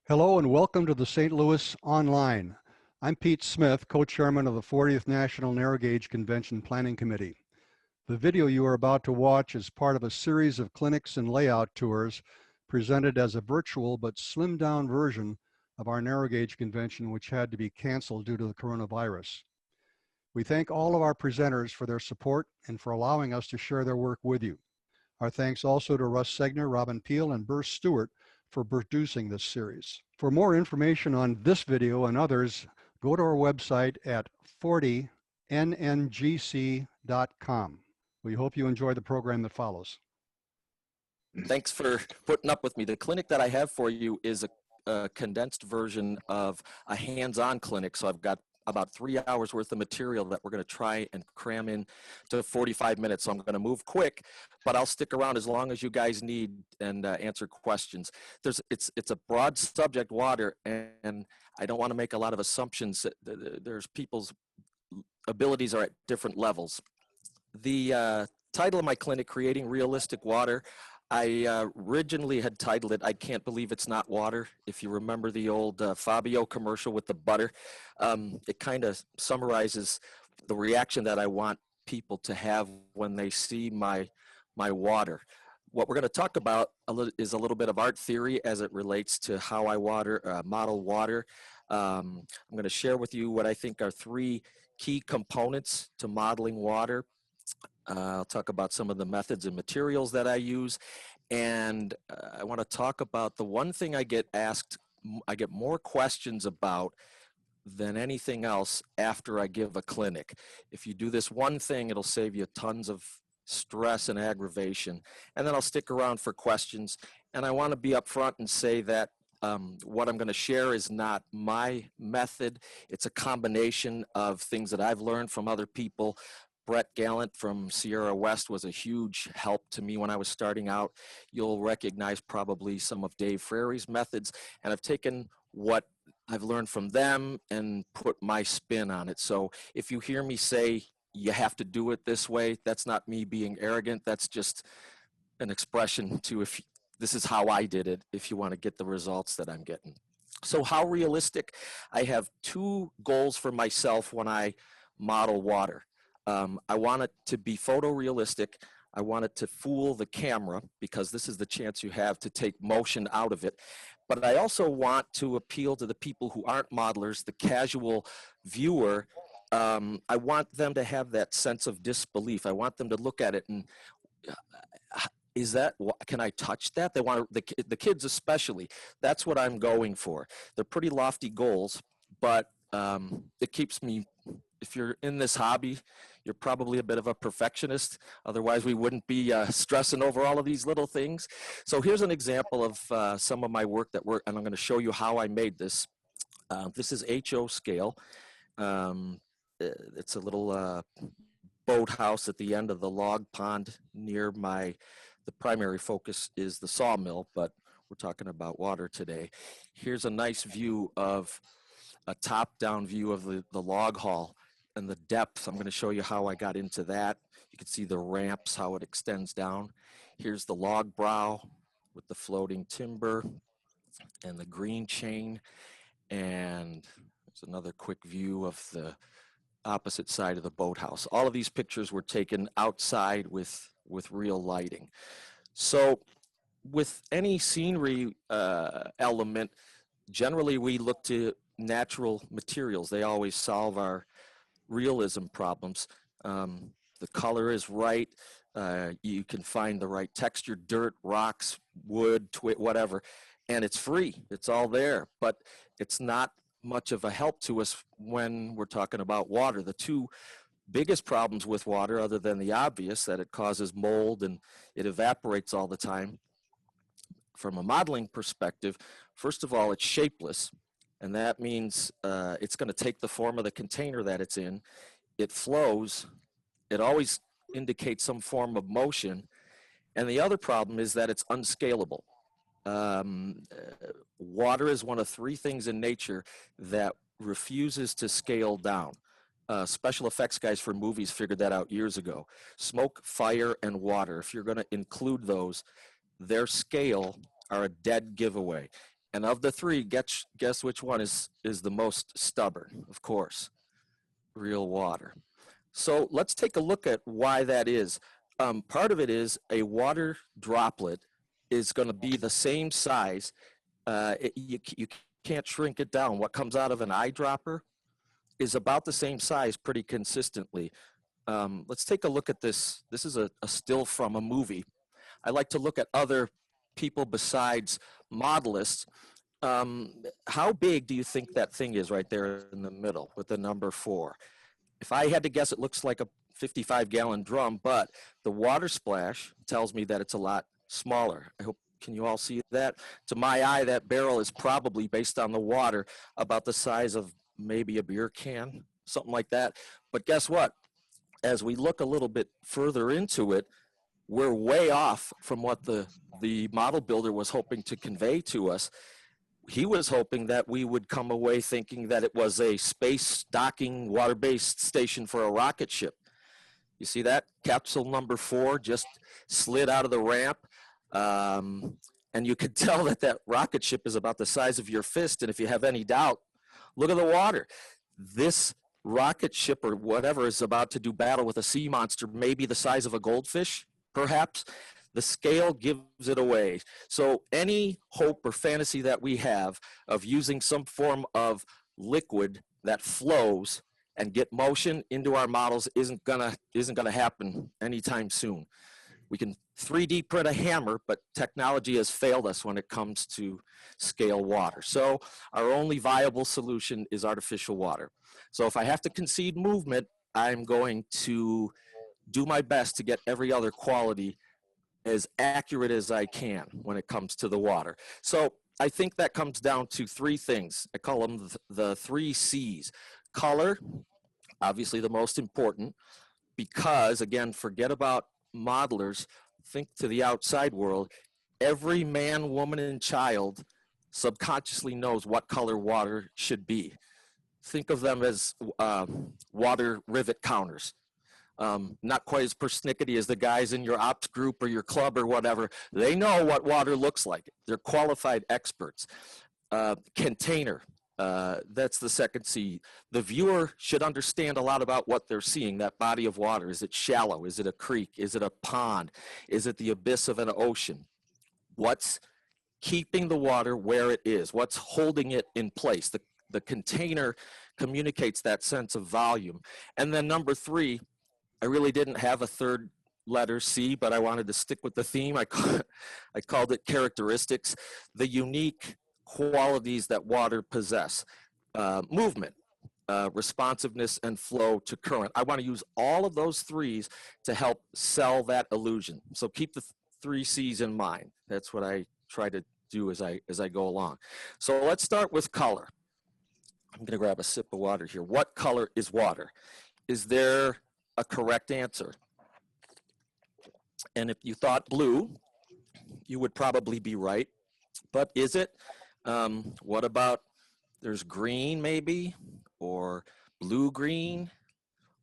Hello and welcome to the St. Louis Online. I'm Pete Smith, co-chairman of the 40th National Narrow Gauge Convention Planning Committee. The video you are about to watch is part of a series of clinics and layout tours presented as a virtual but slimmed down version of our narrow gauge convention, which had to be canceled due to the coronavirus. We thank all of our presenters for their support and for allowing us to share their work with you. Our thanks also to Russ Segner, Robin Peel, and Burr Stewart for producing this series. For more information on this video and others, go to our website at 40nngc.com. We hope you enjoy the program that follows. Thanks for putting up with me. The clinic that I have for you is a condensed version of a hands-on clinic. So I've got about 3 hours worth of material that we're going to try and cram in to 45 minutes. So I'm going to move quick, but I'll stick around as long as you guys need and answer questions. It's a broad subject, water, and I don't want to make a lot of assumptions. There's people's abilities are at different levels. The title of my clinic, Creating Realistic Water, I originally had titled it, I Can't Believe It's Not Water. If you remember the old Fabio commercial with the butter, it kind of summarizes the reaction that I want people to have when they see my water. What we're going to talk about is a little bit of art theory as it relates to how I model water. I'm going to share with you what I think are 3 key components to modeling water. I'll talk about some of the methods and materials that I use, and I want to talk about the one thing I get more questions about than anything else after I give a clinic. If you do this one thing, it'll save you tons of stress and aggravation, and then I'll stick around for questions. And I want to be upfront and say that what I'm going to share is not my method. It's a combination of things that I've learned from other people. Brett Gallant from Sierra West was a huge help to me when I was starting out. You'll recognize probably some of Dave Frary's methods, and I've taken what I've learned from them and put my spin on it. So if you hear me say you have to do it this way, that's not me being arrogant. That's just an expression to if this is how I did it, if you want to get the results that I'm getting. So how realistic? I have 2 goals for myself when I model water. I want it to be photorealistic. I want it to fool the camera because this is the chance you have to take motion out of it. But I also want to appeal to the people who aren't modelers, the casual viewer. I want them to have that sense of disbelief. I want them to look at it and, can I touch that? They want the kids especially. That's what I'm going for. They're pretty lofty goals, but it keeps me, if you're in this hobby, you're probably a bit of a perfectionist. Otherwise, we wouldn't be stressing over all of these little things. So here's an example of some of my work and I'm going to show you how I made this. This is HO scale. It's a little boathouse at the end of the log pond near the primary focus is the sawmill, but we're talking about water today. Here's a nice view of a top-down view of the log hall and the depth. I'm going to show you how I got into that. You can see the ramps, how it extends down. Here's the log brow with the floating timber and the green chain. And there's another quick view of the opposite side of the boathouse. All of these pictures were taken outside with real lighting. So with any scenery element, generally we look to natural materials. They always solve our realism problems. The color is right. You can find the right texture, dirt, rocks, wood, whatever, and it's free. It's all there, but it's not much of a help to us when we're talking about water. The 2 biggest problems with water, other than the obvious, that it causes mold and it evaporates all the time. From a modeling perspective, first of all, it's shapeless. And that means it's going to take the form of the container that it's in. It flows. It always indicates some form of motion. And the other problem is that it's unscalable. Water is one of 3 things in nature that refuses to scale down. Special effects guys for movies figured that out years ago. Smoke, fire, and water. If you're going to include those, their scale are a dead giveaway. And of the three, guess which one is the most stubborn? Of course, real water. So let's take a look at why that is. Part of it is a water droplet is going to be the same size. You can't shrink it down. What comes out of an eyedropper is about the same size pretty consistently. Let's take a look at this. This is a still from a movie. I like to look at other people besides modelists. How big do you think that thing is right there in the middle with the number 4? If I had to guess, it looks like a 55-gallon drum, but the water splash tells me that it's a lot smaller. I hope, can you all see that? To my eye, that barrel is probably, based on the water, about the size of maybe a beer can, something like that. But guess what? As we look a little bit further into it, we're way off from what the model builder was hoping to convey to us. He was hoping that we would come away thinking that it was a space docking water-based station for a rocket ship. You see that? Capsule number 4 just slid out of the ramp. And you could tell that that rocket ship is about the size of your fist. And if you have any doubt, look at the water. This rocket ship or whatever is about to do battle with a sea monster, maybe the size of a goldfish, perhaps. The scale gives it away. So any hope or fantasy that we have of using some form of liquid that flows and get motion into our models isn't gonna happen anytime soon. We can 3D print a hammer, but technology has failed us when it comes to scale water. So our only viable solution is artificial water. So if I have to concede movement, I'm going to do my best to get every other quality as accurate as I can when it comes to the water. So I think that comes down to 3 things. I call them the 3 C's. Color, obviously the most important, because again, forget about modelers, think to the outside world. Every man, woman, and child subconsciously knows what color water should be. Think of them as water rivet counters. Not quite as persnickety as the guys in your ops group or your club or whatever. They know what water looks like. They're qualified experts. Container, that's the second C. The viewer should understand a lot about what they're seeing, that body of water. Is it shallow? Is it a creek? Is it a pond? Is it the abyss of an ocean? What's keeping the water where it is? What's holding it in place? The container communicates that sense of volume. And then number 3, I really didn't have a third letter C, but I wanted to stick with the theme. I called it characteristics, the unique qualities that water possess. Movement, responsiveness, and flow to current. I want to use all of those 3s to help sell that illusion. So keep the 3 C's in mind. That's what I try to do as I go along. So let's start with color. I'm going to grab a sip of water here. What color is water? Is there a correct answer? And if you thought blue, you would probably be right. But is it? What about, there's green maybe, or blue-green,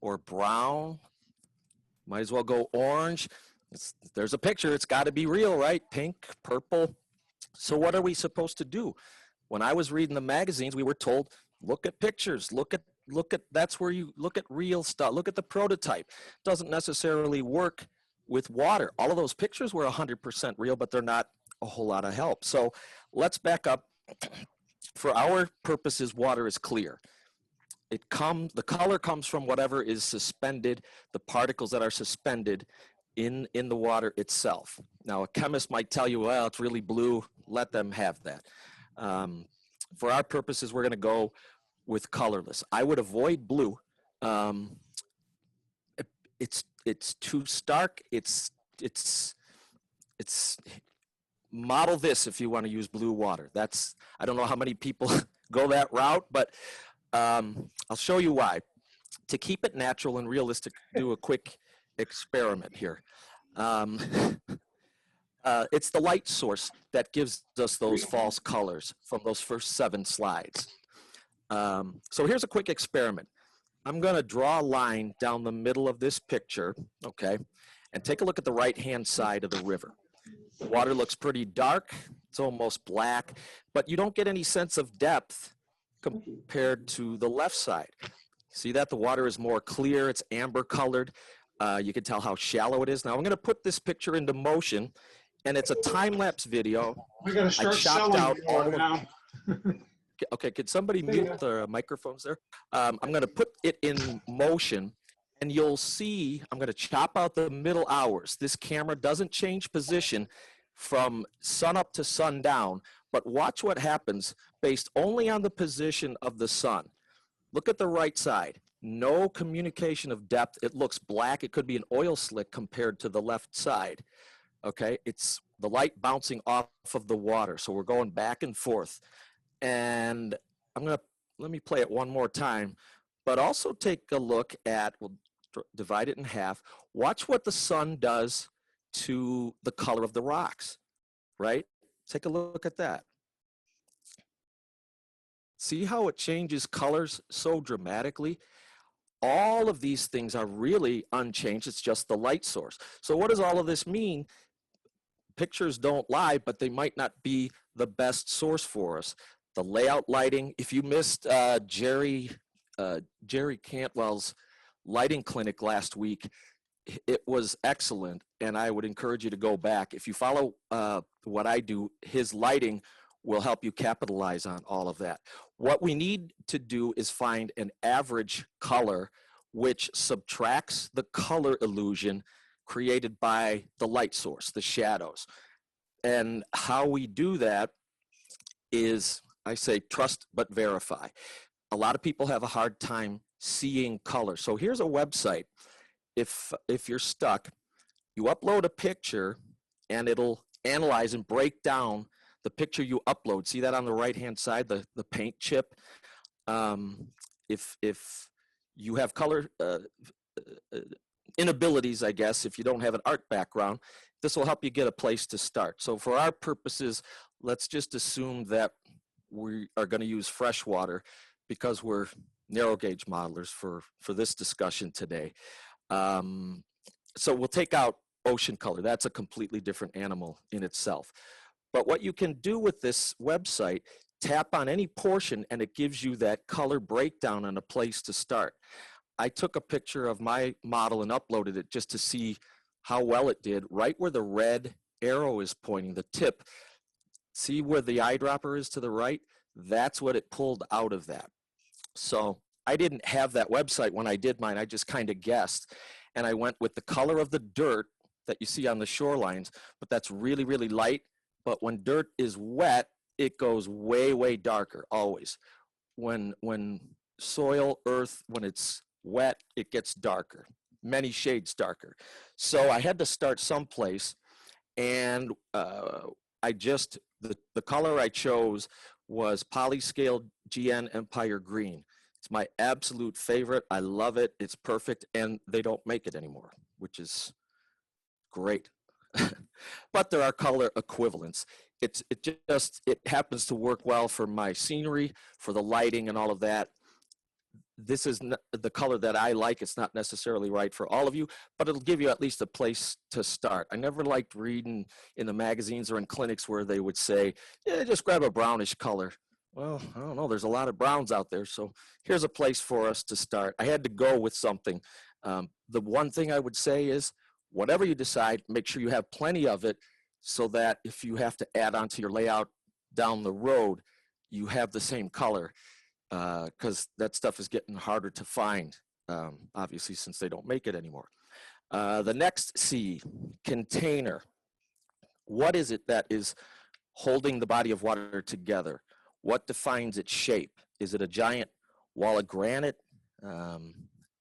or brown? Might as well go orange. There's a picture, it's got to be real, right? Pink, purple. So what are we supposed to do? When I was reading the magazines, we were told, look at pictures, look at, that's where you look at real stuff, look at the prototype. Doesn't necessarily work with water. All of those pictures were 100% real, but they're not a whole lot of help. So let's back up. For our purposes, water is clear. The color comes from whatever is suspended, the particles that are suspended in the water itself. Now, a chemist might tell you, well, it's really blue, let them have that. For our purposes, we're gonna go with colorless. I would avoid blue. It's too stark. It's model this if you want to use blue water. That's, I don't know how many people go that route, but I'll show you why. To keep it natural and realistic, do a quick experiment here. It's the light source that gives us those false colors from those first 7 slides. So here's a quick experiment. I'm going to draw a line down the middle of this picture, okay, and take a look at the right-hand side of the river. The water looks pretty dark. It's almost black, but you don't get any sense of depth compared to the left side. See that? The water is more clear. It's amber colored. You can tell how shallow it is. Now I'm going to put this picture into motion, and it's a time-lapse video. We got to start I chopped selling out all of, now. okay, could somebody mute the microphones there? I'm going to put it in motion, and you'll see I'm going to chop out the middle hours. This camera doesn't change position from sun up to sundown, but watch what happens based only on the position of the sun. Look at the right side. No communication of depth. It looks black. It could be an oil slick compared to the left side. Okay, it's the light bouncing off of the water. So we're going back and forth. And let me play it one more time, but also take a look at, we'll divide it in half. Watch what the sun does to the color of the rocks, right? Take a look at that. See how it changes colors so dramatically? All of these things are really unchanged. It's just the light source. So what does all of this mean? Pictures don't lie, but they might not be the best source for us. The layout lighting, if you missed Jerry Cantwell's lighting clinic last week, it was excellent, and I would encourage you to go back. If you follow what I do, his lighting will help you capitalize on all of that. What we need to do is find an average color which subtracts the color illusion created by the light source, the shadows. And how we do that is, I say, trust but verify. A lot of people have a hard time seeing color. So here's a website. If you're stuck, you upload a picture and it'll analyze and break down the picture you upload. See that on the right-hand side, the paint chip? If you have color inabilities, I guess, if you don't have an art background, this will help you get a place to start. So for our purposes, let's just assume that we are going to use fresh water because we're narrow gauge modelers for this discussion today. So we'll take out ocean color. That's a completely different animal in itself. But what you can do with this website, tap on any portion and it gives you that color breakdown and a place to start. I took a picture of my model and uploaded it just to see how well it did. Right where the red arrow is pointing, the tip, see where the eyedropper is to the right? That's what it pulled out of that. So I didn't have that website when I did mine. I just kind of guessed. And I went with the color of the dirt that you see on the shorelines, but that's really, really light. But when dirt is wet, it goes way, way darker, always. When soil, earth, when it's wet, it gets darker, many shades darker. So I had to start someplace, and the color I chose was Polyscale GN Empire Green. It's my absolute favorite. I love it. It's perfect, and they don't make it anymore, which is great. But there are color equivalents. It happens to work well for my scenery, for the lighting and all of that. This is the color that I like. It's not necessarily right for all of you, but it'll give you at least a place to start. I never liked reading in the magazines or in clinics where they would say, yeah, just grab a brownish color. Well, I don't know, there's a lot of browns out there, so here's a place for us to start. I had to go with something. The one thing I would say is, whatever you decide, make sure you have plenty of it so that if you have to add on to your layout down the road, you have the same color, because that stuff is getting harder to find, obviously, since they don't make it anymore. The next C, container. What is it that is holding the body of water together? What defines its shape? Is it a giant wall of granite?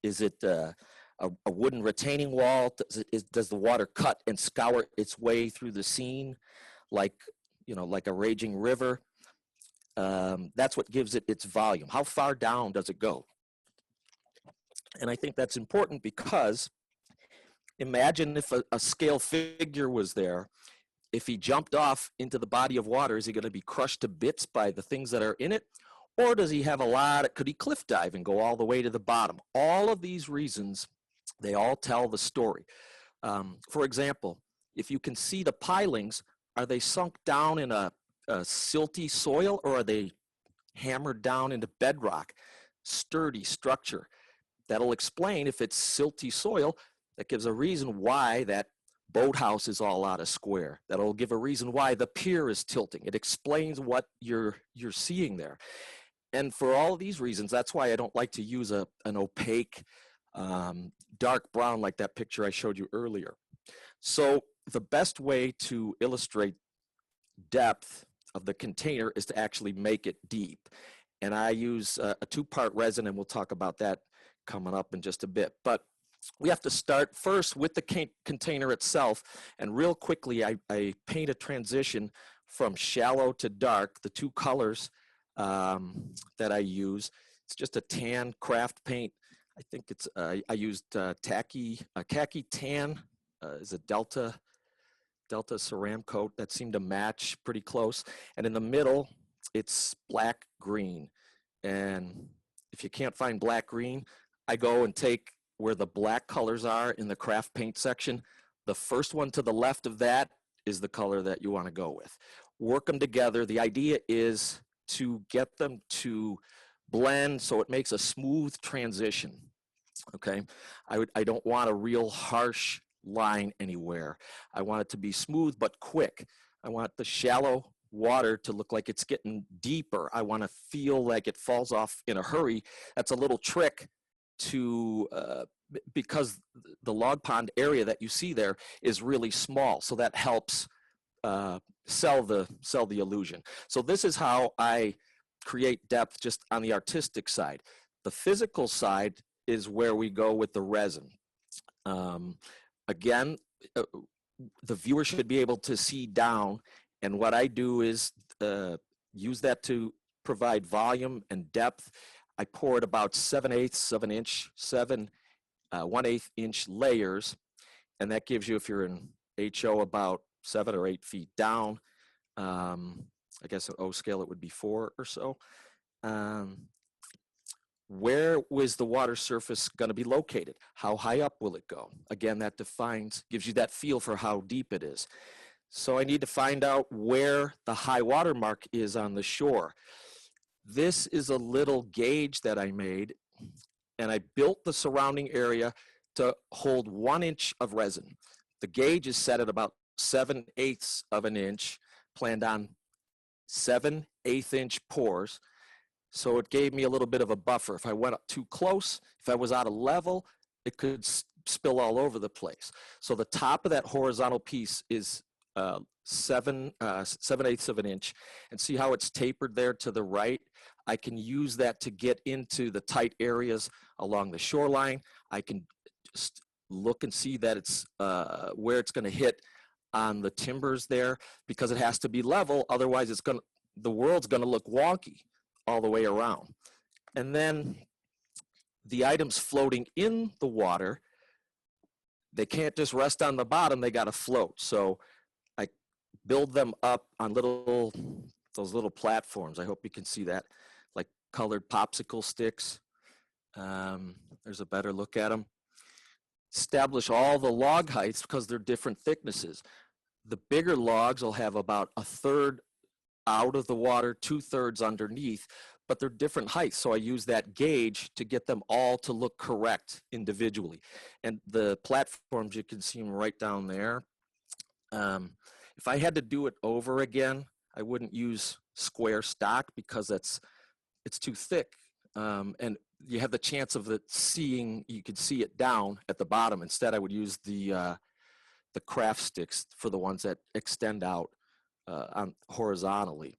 Is it a wooden retaining wall? Does the water cut and scour its way through the scene like a raging river? That's what gives it its volume. How far down does it go? And I think that's important because imagine if a scale figure was there. If he jumped off into the body of water, is he going to be crushed to bits by the things that are in it? Or does he have could he cliff dive and go all the way to the bottom? All of these reasons, they all tell the story. For example, if you can see the pilings, are they sunk down in a silty soil, or are they hammered down into bedrock, sturdy structure? That'll explain if it's silty soil. That gives a reason why that boathouse is all out of square. That'll give a reason why the pier is tilting. It explains what you're seeing there. And for all of these reasons, that's why I don't like to use an opaque dark brown like that picture I showed you earlier. So the best way to illustrate depth of the container is to actually make it deep. And I use a two-part resin, and we'll talk about that coming up in just a bit. But we have to start first with the container itself, and real quickly I paint a transition from shallow to dark, the two colors that I use. It's just a tan craft paint. I think it's, I used khaki tan is a Delta Ceram coat that seemed to match pretty close. And in the middle, it's black green. And if you can't find black green, I go and take where the black colors are in the craft paint section. The first one to the left of that is the color that you want to go with. Work them together. The idea is to get them to blend so it makes a smooth transition. Okay, I don't want a real harsh line anywhere. I want it to be smooth but quick. I want the shallow water to look like it's getting deeper. I want to feel like it falls off in a hurry. That's a little trick to because the log pond area that you see there is really small, so that helps sell the illusion. So this is how I create depth just on the artistic side. The physical side is where we go with the resin. Again, the viewer should be able to see down, and what I do is use that to provide volume and depth. I pour it about 7/8 of an inch, 1/8 inch layers, and that gives you, if you're in HO, about 7 or 8 feet down. I guess an O scale it would be 4 or so. Where was the water surface going to be located? How high up will it go? Again, that gives you that feel for how deep it is. So I need to find out where the high water mark is on the shore. This is a little gauge that I made, and I built the surrounding area to hold 1 inch of resin. The gauge is set at about 7/8 of an inch, planned on 7/8 inch pours. So it gave me a little bit of a buffer. If I went up too close, if I was out of level, it could spill all over the place. So the top of that horizontal piece is 7/8 of an inch, and see how it's tapered there to the right? I can use that to get into the tight areas along the shoreline. I can just look and see that it's where it's going to hit on the timbers there, because it has to be level, otherwise the world's going to look wonky all the way around. And then the items floating in the water, they can't just rest on the bottom, they got to float. So I build them up on those little platforms. I hope you can see that, like colored popsicle sticks. There's a better look at them. Establish all the log heights because they're different thicknesses. The bigger logs will have about 1/3 out of the water, 2/3 underneath, but they're different heights. So I use that gauge to get them all to look correct individually. And the platforms, you can see them right down there. If I had to do it over again, I wouldn't use square stock because it's too thick. And you have the chance of you could see it down at the bottom. Instead, I would use the craft sticks for the ones that extend out horizontally.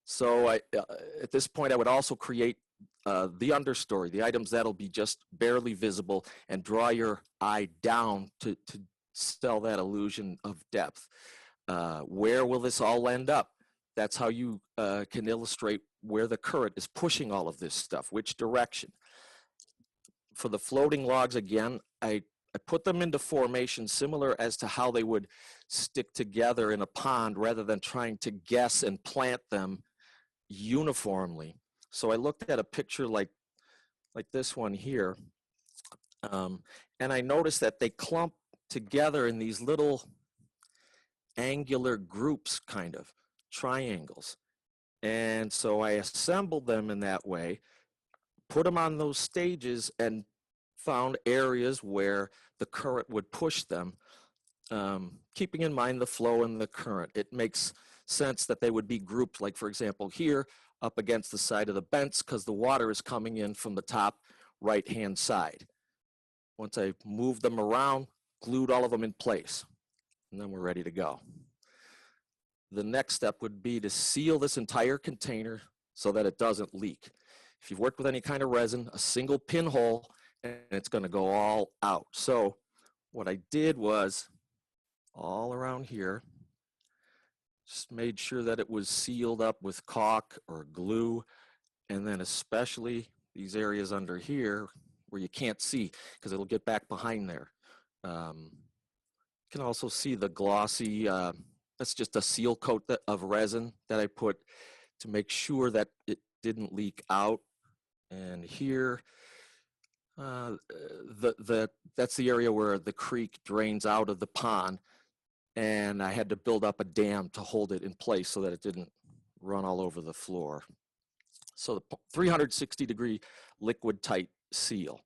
So at this point, I would also create the understory, the items that'll be just barely visible, and draw your eye down to sell that illusion of depth. Where will this all end up? That's how you can illustrate where the current is pushing all of this stuff, which direction. For the floating logs, again, I put them into formation similar as to how they would stick together in a pond, rather than trying to guess and plant them uniformly. So I looked at a picture like this one here, and I noticed that they clump together in these little angular groups, kind of. triangles. And so I assembled them in that way, put them on those stages, and found areas where the current would push them, keeping in mind the flow and the current. It makes sense that they would be grouped, like for example here, up against the side of the vents, because the water is coming in from the top right-hand side. Once I moved them around, glued all of them in place, and then we're ready to go. The next step would be to seal this entire container so that it doesn't leak. If you've worked with any kind of resin, a single pinhole, and it's going to go all out. So what I did was, all around here, just made sure that it was sealed up with caulk or glue, and then especially these areas under here where you can't see because it'll get back behind there. You can also see the glossy, that's just a seal coat of resin that I put to make sure that it didn't leak out. And here, that's the area where the creek drains out of the pond, and I had to build up a dam to hold it in place so that it didn't run all over the floor. So the 360-degree liquid tight seal.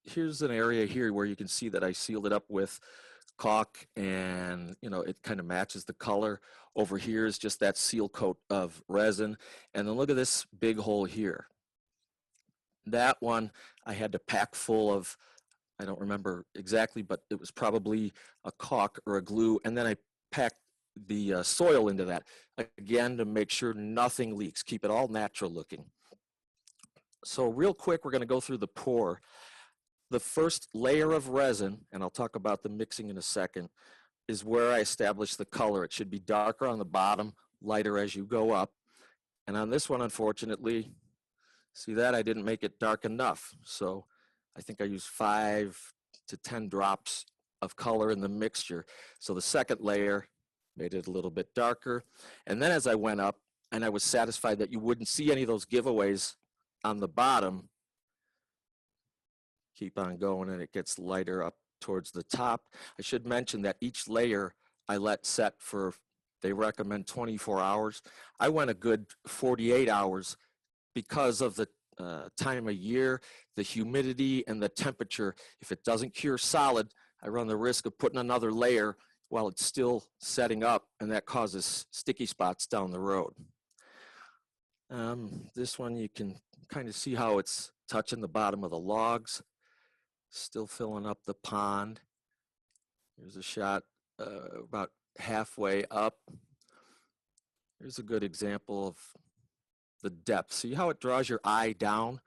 Here's an area here where you can see that I sealed it up with caulk, and it kind of matches the color. Over here is just that seal coat of resin, and then look at this big hole here. That one I had to pack full of, I don't remember exactly, but it was probably a caulk or a glue, and then I packed the soil into that, again, to make sure nothing leaks, keep it all natural looking. So real quick, we're going to go through the pour. The first layer of resin, and I'll talk about the mixing in a second, is where I establish the color. It should be darker on the bottom, lighter as you go up. And on this one, unfortunately, see that I didn't make it dark enough. So I think I used 5 to 10 drops of color in the mixture. So the second layer made it a little bit darker. And then as I went up, and I was satisfied that you wouldn't see any of those giveaways on the bottom, keep on going, and it gets lighter up towards the top. I should mention that each layer I let set for, they recommend 24 hours. I went a good 48 hours because of the time of year, the humidity, and the temperature. If it doesn't cure solid, I run the risk of putting another layer while it's still setting up, and that causes sticky spots down the road. This one, you can kind of see how it's touching the bottom of the logs, still filling up the pond. Here's a shot about halfway up. Here's a good example of the depth. See how it draws your eye down?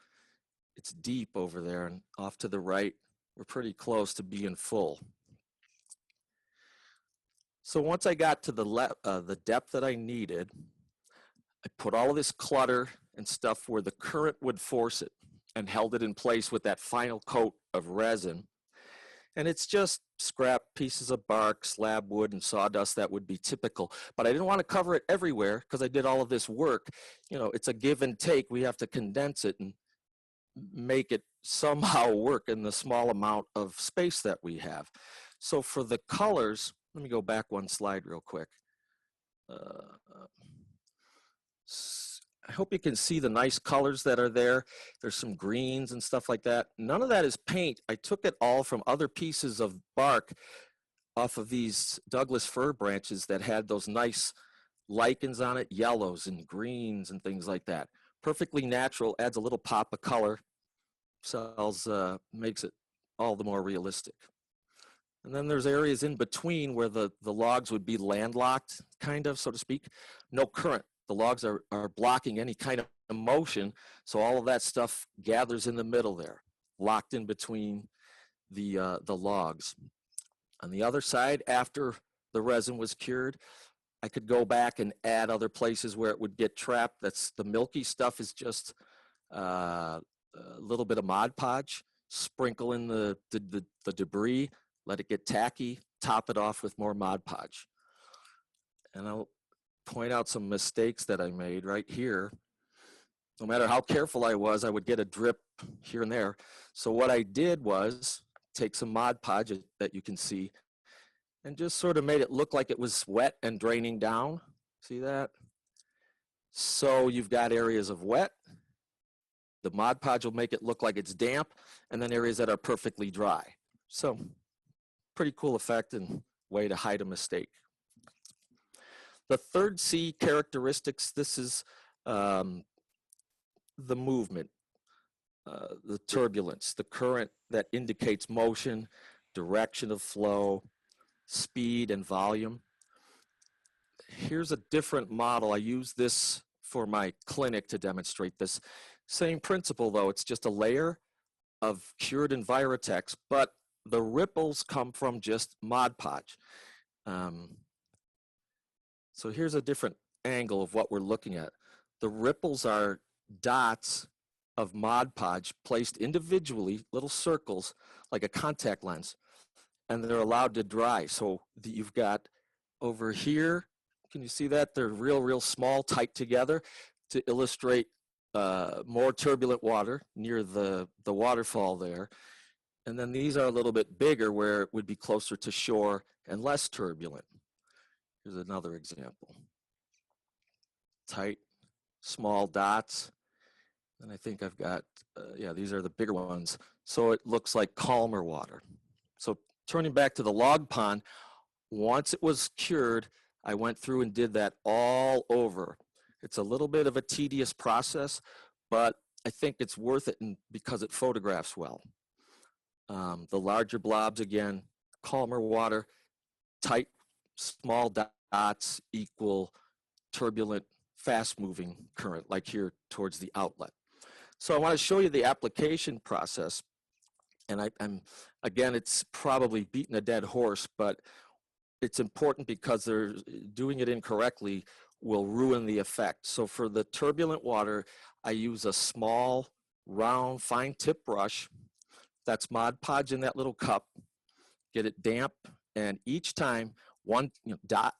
It's deep over there, and off to the right, we're pretty close to being full. So once I got to the depth that I needed, I put all of this clutter and stuff where the current would force it and held it in place with that final coat of resin. And it's just scrap pieces of bark, slab wood, and sawdust that would be typical. But I didn't want to cover it everywhere because I did all of this work. It's a give and take. We have to condense it and make it somehow work in the small amount of space that we have. So for the colors, let me go back one slide real quick. I hope you can see the nice colors that are there. There's some greens and stuff like that. None of that is paint. I took it all from other pieces of bark off of these Douglas fir branches that had those nice lichens on it, yellows and greens and things like that. Perfectly natural, adds a little pop of color, makes it all the more realistic. And then there's areas in between where the logs would be landlocked, kind of, so to speak. No current. The logs are blocking any kind of motion, so all of that stuff gathers in the middle there, locked in between the logs. On the other side, after the resin was cured, I could go back and add other places where it would get trapped. That's the milky stuff is just a little bit of Mod Podge, sprinkle in the debris, let it get tacky, top it off with more Mod Podge. And I'll point out some mistakes that I made right here. No matter how careful I was, I would get a drip here and there. So what I did was take some Mod Podge that you can see and just sort of made it look like it was wet and draining down. See that? So you've got areas of wet. The Mod Podge will make it look like it's damp, and then areas that are perfectly dry. So pretty cool effect and way to hide a mistake. The third C, characteristics, this is the movement, the turbulence, the current that indicates motion, direction of flow, speed, and volume. Here's a different model. I use this for my clinic to demonstrate this. Same principle though, it's just a layer of cured Envirotex, but the ripples come from just Mod Podge. So here's a different angle of what we're looking at. The ripples are dots of Mod Podge placed individually, little circles, like a contact lens, and they're allowed to dry. So you've got over here, can you see that? They're real small, tight together to illustrate more turbulent water near the waterfall there. And then these are a little bit bigger where it would be closer to shore and less turbulent. Here's another example. Tight, small dots. And I think I've got, yeah, these are the bigger ones. So it looks like calmer water. So turning back to the log pond, once it was cured, I went through and did that all over. It's a little bit of a tedious process, but I think it's worth it because it photographs well. The larger blobs, again, calmer water, tight, small dots equal turbulent, fast-moving current, like here towards the outlet. So I want to show you the application process. And again, it's probably beating a dead horse, but it's important because they're doing it incorrectly will ruin the effect. So for the turbulent water, I use a small, round, fine tip brush. That's Mod Podge in that little cup. Get it damp, and each time, one dot,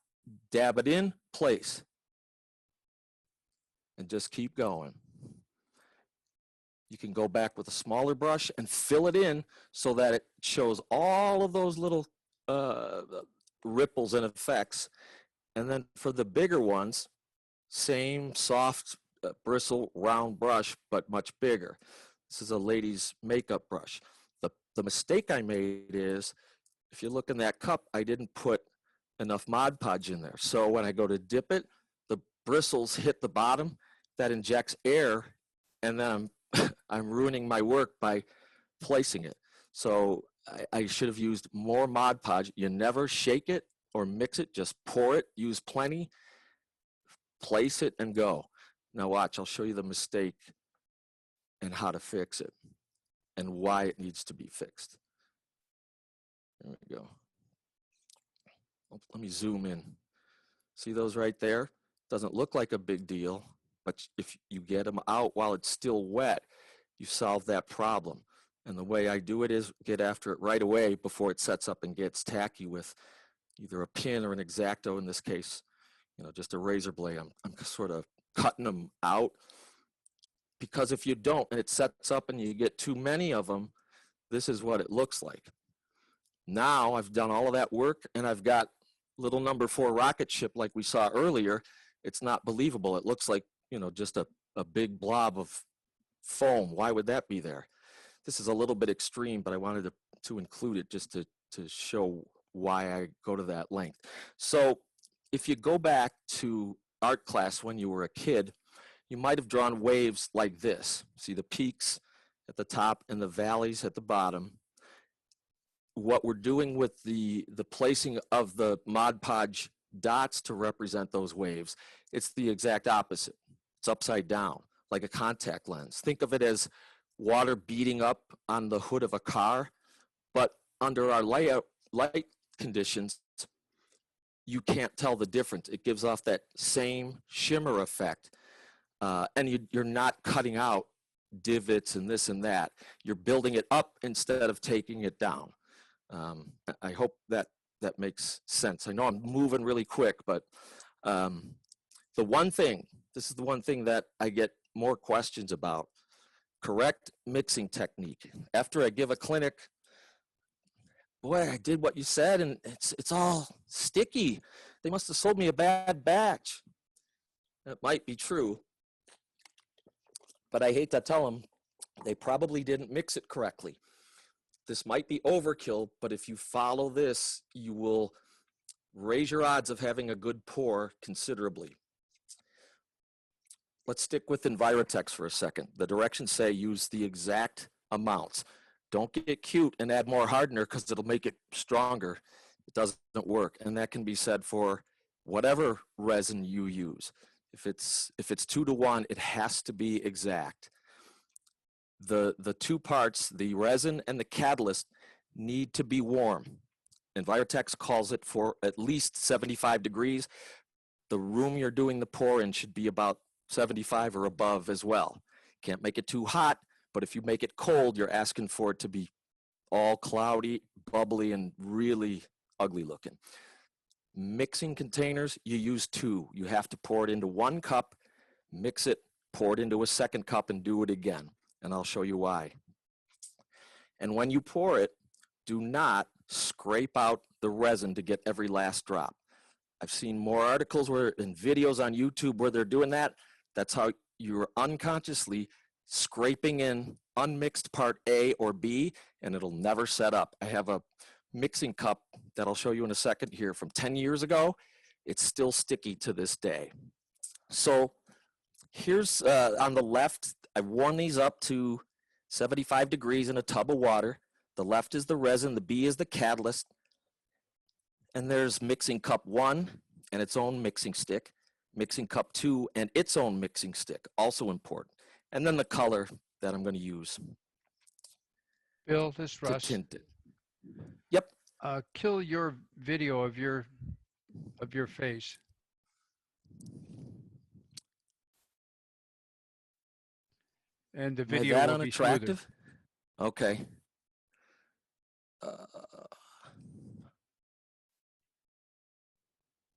dab it in place, and just keep going. You can go back with a smaller brush and fill it in so that it shows all of those little ripples and effects. And then for the bigger ones, same soft bristle round brush, but much bigger. This is a lady's makeup brush. The mistake I made is, if you look in that cup, I didn't put enough Mod Podge in there. So when I go to dip it, the bristles hit the bottom. That injects air, and then I'm ruining my work by placing it. So I should have used more Mod Podge. You never shake it or mix it, just pour it, use plenty, place it, and go. Now watch, I'll show you the mistake and how to fix it and why it needs to be fixed. There we go. Let me zoom in. See those right there? Doesn't look like a big deal, but if you get them out while it's still wet, you solve that problem. And the way I do it is get after it right away before it sets up and gets tacky with either a pin or an X-Acto, in this case, just a razor blade. I'm sort of cutting them out, because if you don't and it sets up and you get too many of them, this is what it looks like. Now I've done all of that work and I've got little number 4 rocket ship like we saw earlier. It's not believable. It looks like, just a big blob of foam. Why would that be there? This is a little bit extreme, but I wanted to include it just to show why I go to that length. So if you go back to art class when you were a kid, you might have drawn waves like this. See the peaks at the top and the valleys at the bottom. What we're doing with the placing of the Mod Podge dots to represent those waves, it's the exact opposite. It's upside down, like a contact lens. Think of it as water beating up on the hood of a car, but under our light conditions, you can't tell the difference. It gives off that same shimmer effect, and you're not cutting out divots and this and that. You're building it up instead of taking it down. I hope that makes sense. I know I'm moving really quick, but this is the one thing that I get more questions about: correct mixing technique. After I give a clinic, boy, I did what you said and it's all sticky. They must have sold me a bad batch. That might be true, but I hate to tell them, they probably didn't mix it correctly. This might be overkill, but if you follow this, you will raise your odds of having a good pour considerably. Let's stick with Envirotex for a second. The directions say use the exact amounts. Don't get cute and add more hardener because it'll make it stronger. It doesn't work, and that can be said for whatever resin you use. If it's 2 to 1, it has to be exact. The two parts, the resin and the catalyst, need to be warm. Envirotex calls it for at least 75 degrees. The room you're doing the pour in should be about 75 or above as well. Can't make it too hot, but if you make it cold, you're asking for it to be all cloudy, bubbly, and really ugly looking. Mixing containers, you use 2. You have to pour it into 1 cup, mix it, pour it into a 2nd cup, and do it again. And I'll show you why. And when you pour it, do not scrape out the resin to get every last drop. I've seen more articles and videos on YouTube where they're doing that. That's how you're unconsciously scraping in unmixed part A or B, and it'll never set up. I have a mixing cup that I'll show you in a second here from 10 years ago. It's still sticky to this day. So here's on the left, I've warmed these up to 75 degrees in a tub of water. The left is the resin, the B is the catalyst, and there's mixing cup 1 and its own mixing stick, mixing cup 2 and its own mixing stick, also important. And then the color that I'm going to use. Bill, this is Russ. To tint it. Yep. Kill your video of your face. And the video that will be smoother. unattractive? Okay.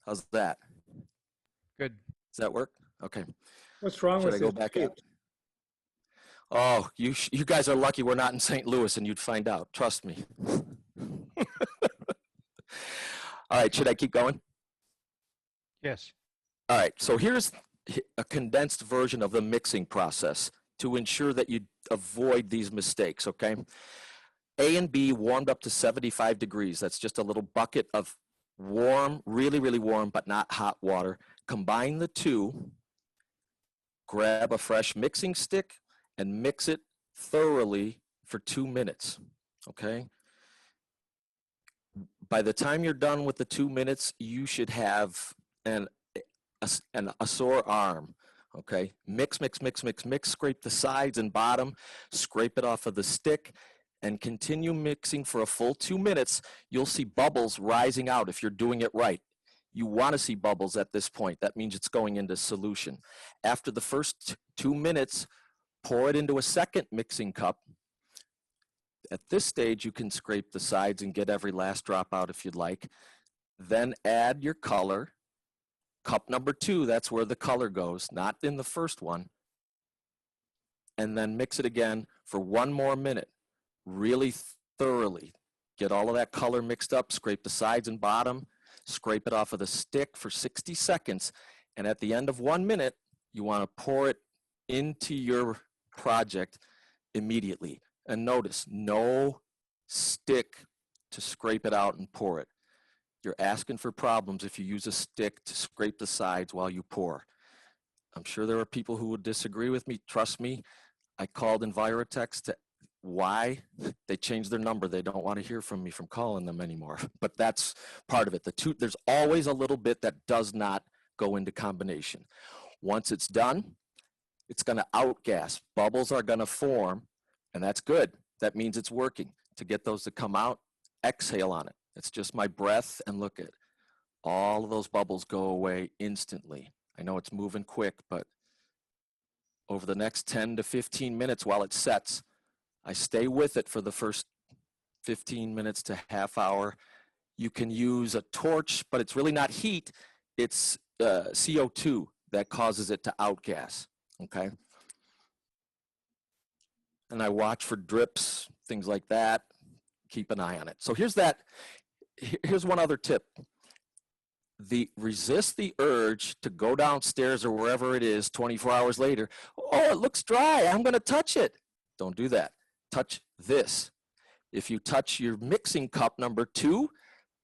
How's that? Good. Does that work? Okay. What's wrong with Should I go back up? Oh, you guys are lucky we're not in St. Louis, and you'd find out. Trust me. All right, should I keep going? Yes. All right, so here's a condensed version of the mixing process to ensure that you avoid these mistakes, okay? A and B warmed up to 75 degrees. That's just a little bucket of warm, really, really warm, but not hot water. Combine the two, grab a fresh mixing stick, and mix it thoroughly for 2 minutes, okay? By the time you're done with the 2 minutes, you should have a sore arm, okay? Mix, mix, mix, mix, mix, scrape the sides and bottom, scrape it off of the stick, and continue mixing for a full 2 minutes. You'll see bubbles rising out if you're doing it right. You want to see bubbles at this point. That means it's going into solution. After the first 2 minutes, pour it into a second mixing cup. At this stage, you can scrape the sides and get every last drop out if you'd like. Then add your color. Cup number 2, that's where the color goes, not in the first one. And then mix it again for 1 more minute, really thoroughly. Get all of that color mixed up, scrape the sides and bottom, scrape it off of the stick for 60 seconds. And at the end of 1 minute, you want to pour it into your project immediately. And notice, no stick to scrape it out and pour it. You're asking for problems if you use a stick to scrape the sides while you pour. I'm sure there are people who would disagree with me. Trust me, I called Envirotex to why they changed their number. They don't want to hear from me from calling them anymore, but that's part of it. There's always a little bit that does not go into combination. Once it's done, it's going to outgas. Bubbles are going to form, and that's good. That means it's working. To get those to come out, exhale on it. It's just my breath, and look at all of those bubbles go away instantly. I know it's moving quick, but over the next 10 to 15 minutes while it sets, I stay with it for the first 15 minutes to half hour. You can use a torch, but it's really not heat. It's CO2 that causes it to outgas, okay? And I watch for drips, things like that. keep an eye on it. So here's one other tip. Resist the urge to go downstairs or wherever it is 24 hours later. Oh, it looks dry. I'm going to touch it. Don't do that. Touch this. If you touch your mixing cup number 2,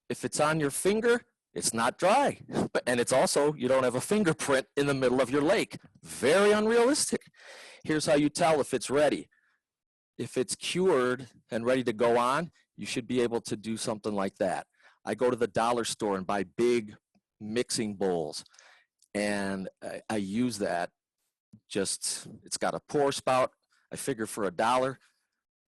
if it's on your finger, it's not dry. And it's also, you don't have a fingerprint in the middle of your lake. Very unrealistic. Here's how you tell if it's ready. If it's cured and ready to go on, you should be able to do something like that. I go to the dollar store and buy big mixing bowls, and I use that. It's got a pour spout. I figure for $1,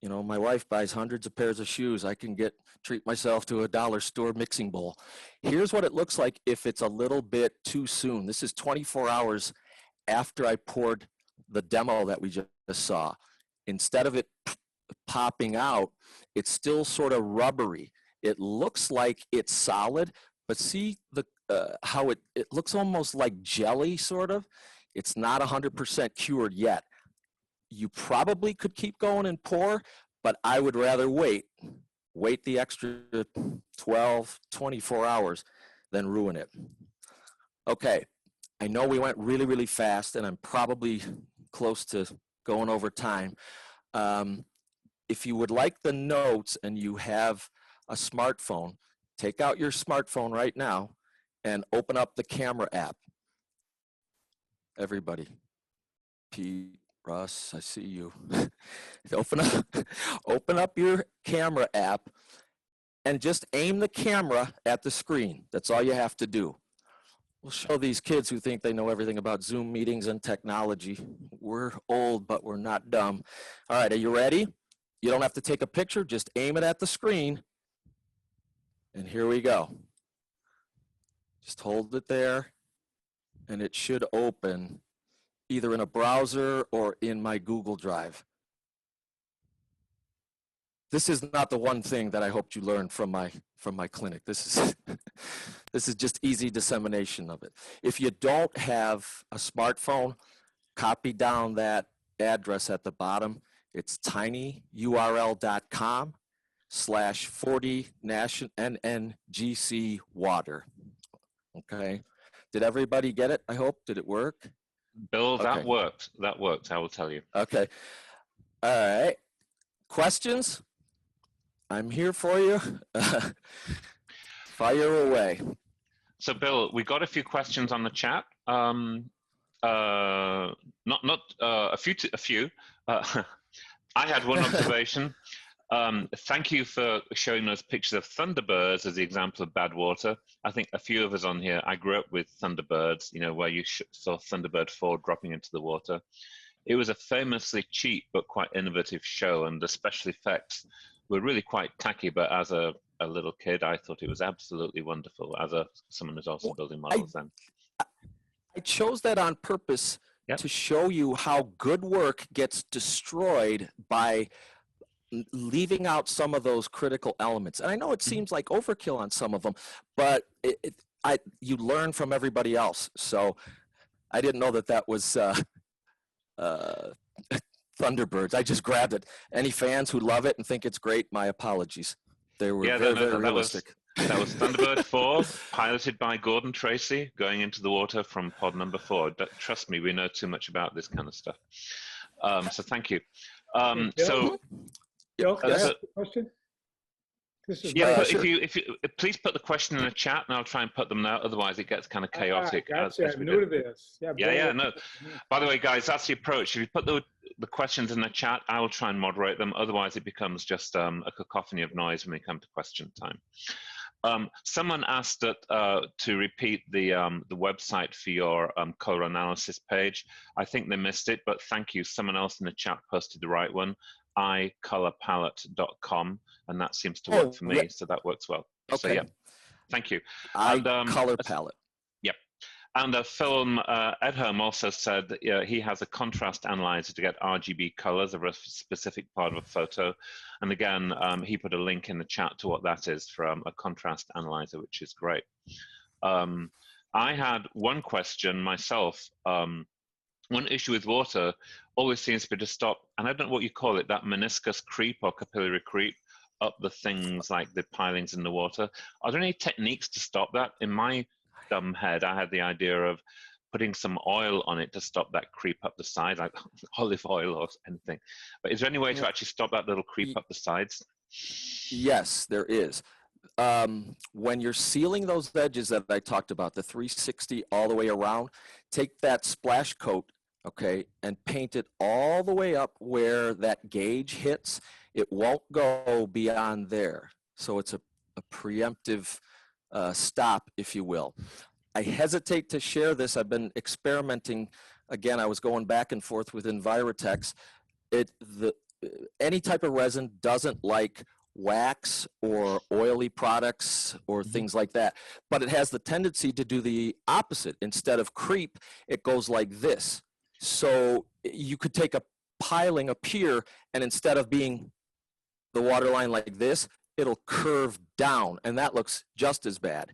you know, my wife buys hundreds of pairs of shoes. I can treat myself to a dollar store mixing bowl. Here's what it looks like if it's a little bit too soon. This is 24 hours after I poured the demo that we just saw. Instead of it popping out, it's still sort of rubbery. It looks like it's solid, but see how it looks almost like jelly, sort of. It's not 100% cured yet. You probably could keep going and pour, but I would rather wait the extra 12, 24 hours than ruin it. Okay, I know we went really, really fast, and I'm probably close to going over time. If you would like the notes and you have a smartphone, take out your smartphone right now and open up the camera app. Everybody. Pete, Russ, I see you. Open up your camera app and just aim the camera at the screen. That's all you have to do. We'll show these kids who think they know everything about Zoom meetings and technology. We're old, but we're not dumb. All right, are you ready? You don't have to take a picture, just aim it at the screen. And here we go. Just hold it there, and it should open either in a browser or in my Google Drive. This is not the one thing that I hoped you learned from my clinic. This is just easy dissemination of it. If you don't have a smartphone, copy down that address at the bottom. It's tinyurl.com/40 NNGC water. Okay. Did everybody get it? I hope. Did it work? Bill, that worked. That worked, I will tell you. Okay. All right. Questions? I'm here for you. Fire away. So, Bill, we got a few questions on the chat. A few. I had one observation. Thank you for showing us pictures of thunderbirds as the example of bad water. I think a few of us on here, I grew up with thunderbirds, you know, where you saw Thunderbird 4 dropping into the water. It was a famously cheap but quite innovative show, and the special effects were really quite tacky, but as a little kid, I thought it was absolutely wonderful, as someone who's also building models then. I chose that on purpose to show you how good work gets destroyed by leaving out some of those critical elements. And I know it seems like overkill on some of them, but you learn from everybody else. So I didn't know that was Thunderbirds. I just grabbed it. Any fans who love it and think it's great, my apologies. They were very realistic. That was Thunderbird 4, piloted by Gordon Tracy, going into the water from pod number 4. Trust me, we know too much about this kind of stuff. So thank you. Bill, can I ask a question? If you please put the question in the chat, and I'll try and put them now. Otherwise, it gets kind of chaotic. Gotcha. I'm new to this. No. By the way, guys, that's the approach. If you put the questions in the chat, I will try and moderate them. Otherwise, it becomes just a cacophony of noise when we come to question time. Someone asked to repeat the website for your color analysis page. I think they missed it, but thank you. Someone else in the chat posted the right one. icolorpalette.com, and that seems to work for me, so that works well. Okay. So yeah, thank you. Color palette. Yep. And Phil Edholm also said that he has a contrast analyzer to get RGB colors of a specific part of a photo. And again, he put a link in the chat to what that is from a contrast analyzer, which is great. I had one question myself. One issue with water always seems to be to stop, and I don't know what you call it, that meniscus creep or capillary creep up the things like the pilings in the water. Are there any techniques to stop that? In my dumb head, I had the idea of putting some oil on it to stop that creep up the side, like olive oil or anything. But is there any way to actually stop that little creep up the sides? Yes, there is. When you're sealing those edges that I talked about, the 360 all the way around, take that splash coat, okay, and paint it all the way up where that gauge hits. It won't go beyond there. So it's a preemptive stop, if you will. I hesitate to share this. I've been experimenting. Again, I was going back and forth with Envirotex. Any type of resin doesn't like wax or oily products or things like that, but it has the tendency to do the opposite. Instead of creep, it goes like this. So you could take a piling, a pier, and instead of being the water line like this, it'll curve down, and that looks just as bad.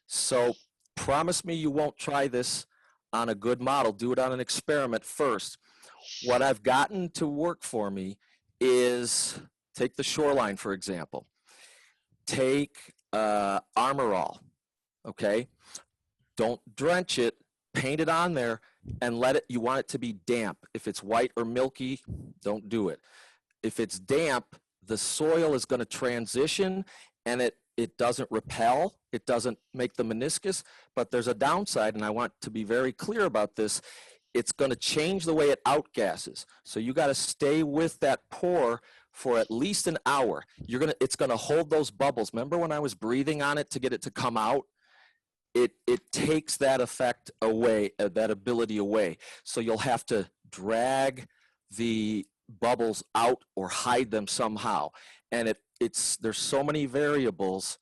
So promise me you won't try this on a good model. Do it on an experiment first. What I've gotten to work for me is, take the shoreline, for example. Take Armor All, okay? Don't drench it, paint it on there, and let it, you want it to be damp. If it's white or milky, don't do it. If it's damp, the soil is gonna transition, and it doesn't repel, it doesn't make the meniscus, but there's a downside, and I want to be very clear about this. It's gonna change the way it outgasses. So you gotta stay with that pour for at least an hour. It's gonna hold those bubbles. Remember when I was breathing on it to get it to come out? It takes that effect away, that ability away. So you'll have to drag the bubbles out or hide them somehow. And there's so many variables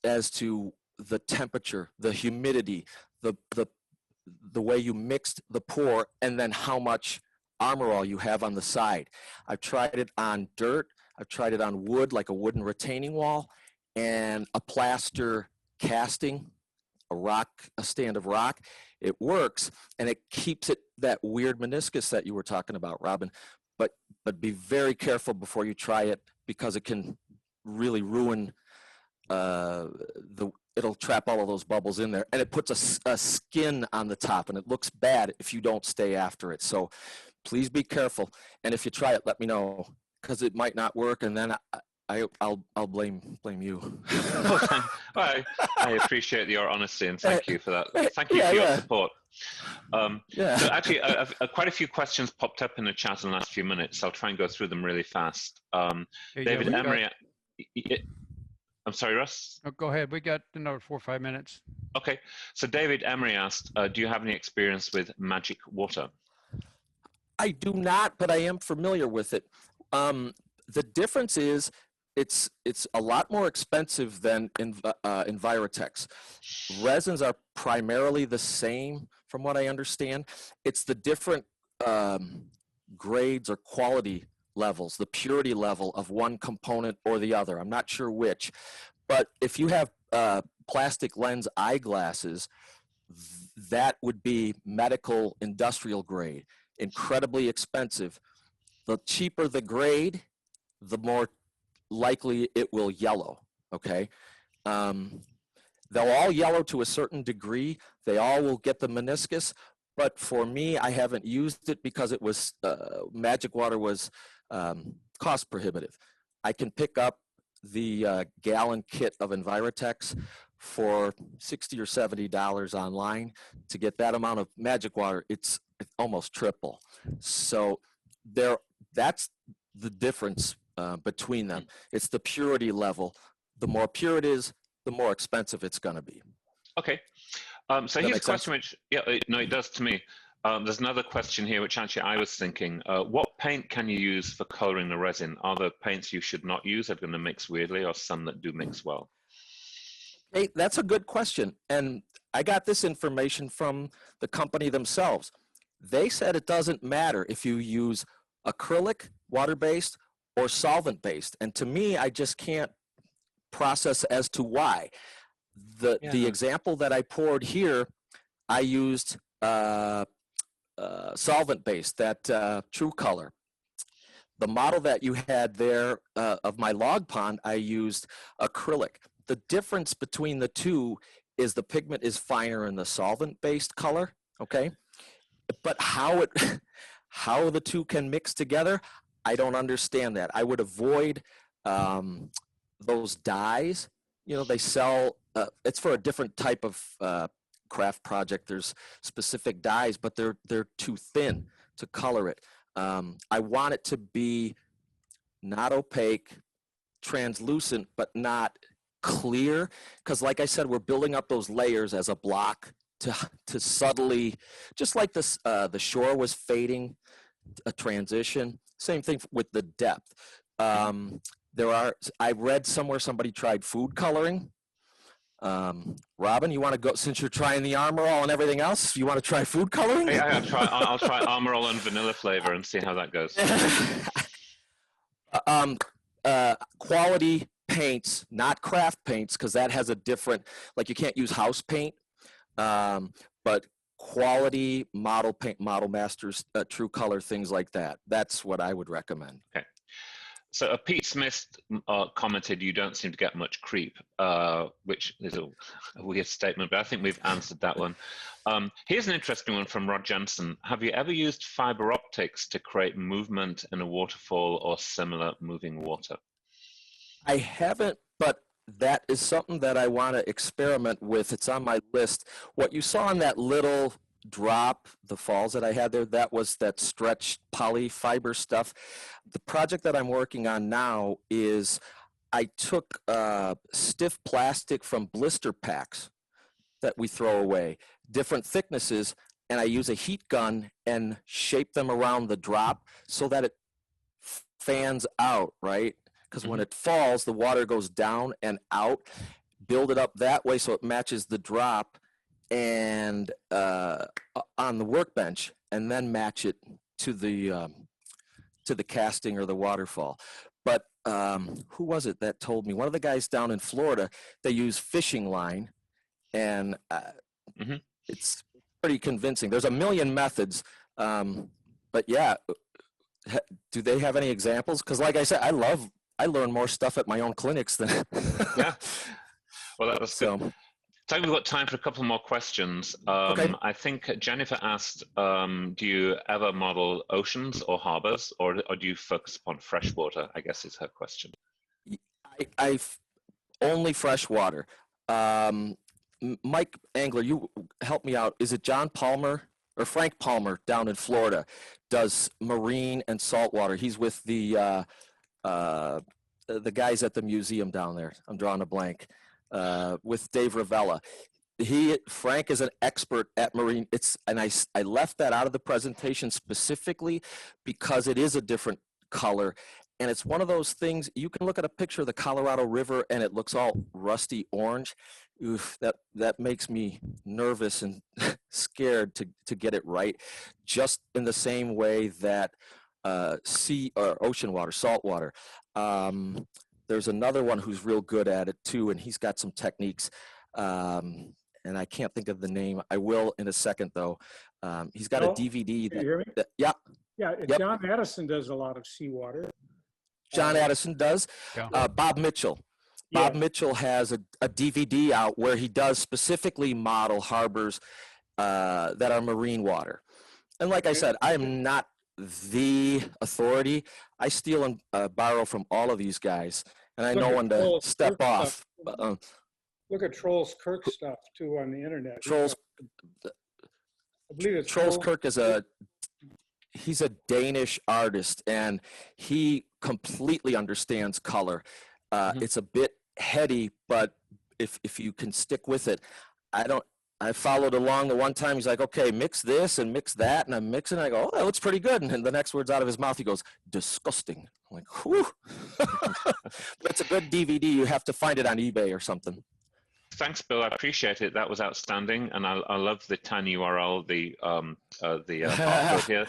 as to the temperature, the humidity, the way you mixed the pour, and then how much Armor All you have on the side. I've tried it on dirt, I've tried it on wood, like a wooden retaining wall, and a plaster casting, a stand of rock. It works, and it keeps it that weird meniscus that you were talking about, Robin. But be very careful before you try it, because it can really ruin it'll trap all of those bubbles in there, and it puts a skin on the top, and it looks bad if you don't stay after it. So please be careful, and if you try it, let me know, because it might not work, and then I'll blame you. I appreciate your honesty, and thank you for that. Thank you for your support. So actually, quite a few questions popped up in the chat in the last few minutes. I'll try and go through them really fast. David Emery. I'm sorry, Russ? Oh, go ahead. We got another 4 or 5 minutes. Okay. So David Emery asked, do you have any experience with magic water? I do not, but I am familiar with it. The difference is it's a lot more expensive than Envirotex. Resins are primarily the same, from what I understand. It's the different grades or quality levels, the purity level of one component or the other. I'm not sure which, but if you have plastic lens eyeglasses, that would be medical industrial grade, incredibly expensive. The cheaper the grade, the more likely it will yellow, okay? They'll all yellow to a certain degree. They all will get the meniscus, but for me, I haven't used it because it was, magic water was cost prohibitive. I can pick up the gallon kit of Envirotex for $60 or $70 online. To get that amount of magic water, it's almost triple. So that's the difference between them. It's the purity level. The more pure it is, the more expensive it's going to be. Okay. So here's a question which, no, it does to me. There's another question here, which actually I was thinking, what paint can you use for coloring the resin? Are there paints you should not use that are going to mix weirdly, or some that do mix well? Hey, that's a good question. And I got this information from the company themselves. They said it doesn't matter if you use acrylic, water-based, or solvent-based. And to me, I just can't process as to why. The example that I poured here, I used solvent-based, that True Color. the model that you had there of my log pond, I used acrylic. The difference between the two is the pigment is finer in the solvent-based color, okay? But how the two can mix together, I don't understand that. I would avoid those dyes. You know, they sell, it's for a different type of craft project. There's specific dyes, but they're too thin to color it. I want it to be not opaque, translucent, but not clear, because like I said, we're building up those layers as a block to subtly, just like this, the shore was fading, a transition. Same thing with the depth. I read somewhere somebody tried food coloring. Robin, you want to go, since you're trying the Armor All and everything else, you want to try food coloring? Yeah, I'll try Armor All and vanilla flavor and see how that goes. Quality paints, not craft paints, because that has a different, like you can't use house paint, but quality model paint, Model Masters, True Color, things like that. That's what I would recommend. Okay. So Pete Smith commented, "You don't seem to get much creep," which is a weird statement, but I think we've answered that one. Here's an interesting one from Rod Jensen. Have you ever used fiber optics to create movement in a waterfall or similar moving water? I haven't, but that is something that I want to experiment with. It's on my list. What you saw in that little drop, the falls that I had there, that was that stretched polyfiber stuff. The project that I'm working on now is I took stiff plastic from blister packs that we throw away, different thicknesses, and I use a heat gun and shape them around the drop so that it fans out, right? Because when it falls, the water goes down and out. Build it up that way so it matches the drop and on the workbench, and then match it to the casting or the waterfall. But who was it that told me? One of the guys down in Florida, they use fishing line, and it's pretty convincing. There's a million methods, but yeah, do they have any examples? Because like I said, I learn more stuff at my own clinics than Yeah. Well, that's good. So, So we've got time for a couple more questions. Okay. I think Jennifer asked, do you ever model oceans or harbors, or do you focus upon freshwater, I guess is her question. I only freshwater. Mike Angler, you help me out. Is it John Palmer or Frank Palmer down in Florida does marine and saltwater? He's with the guys at the museum down there. I'm drawing a blank. With Dave Ravella. Frank is an expert at marine. And I left that out of the presentation specifically because it is a different color. And it's one of those things, you can look at a picture of the Colorado River and it looks all rusty orange. Oof, that makes me nervous and scared to get it right. Just in the same way that sea or ocean water, salt water. There's another one who's real good at it too, and he's got some techniques, and I can't think of the name. I will in a second though. He's got a DVD. Can you hear me? Yeah. Yeah, Yep. John Addison does a lot of seawater. John Addison does. Yeah. Bob Mitchell. Bob Mitchell has a DVD out where he does specifically model harbors that are marine water. And like I said, I am not the authority. I steal and borrow from all of these guys, and I know when to step off. Look at Trolls Kirk stuff too on the internet. Trolls, I believe it's Trolls Kirk is he's a Danish artist, and he completely understands color. It's a bit heady, but if you can stick with it, I followed along the one time. He's like, okay, mix this and mix that. And I'm mixing. And I go, oh, that looks pretty good. And then the next words out of his mouth, he goes, disgusting. I'm like, whew. That's a good DVD. You have to find it on eBay or something. Thanks, Bill. I appreciate it. That was outstanding. And I love the tiny URL, the barcode here.